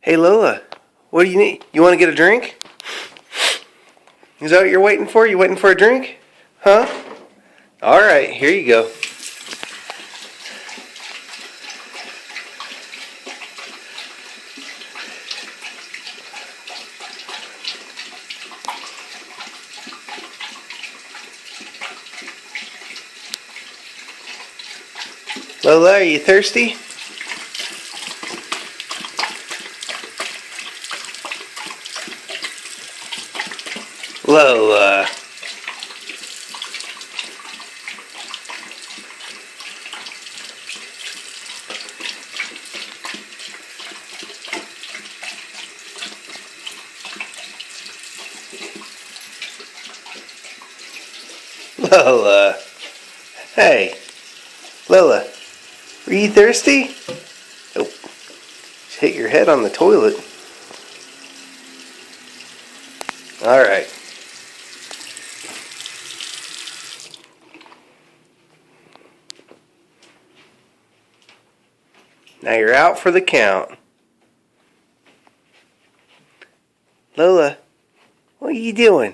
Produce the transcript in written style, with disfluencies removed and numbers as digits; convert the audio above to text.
Hey Lola, what do you need? You want to get a drink? Is that what you're waiting for? You waiting for a drink? Huh? Alright, here you go. Lola, are you thirsty? Lola. Lola. Hey. Lola. Are you thirsty? Oh. Just hit your head on the toilet. Alright. Now you're out for the count. Lola, what are you doing?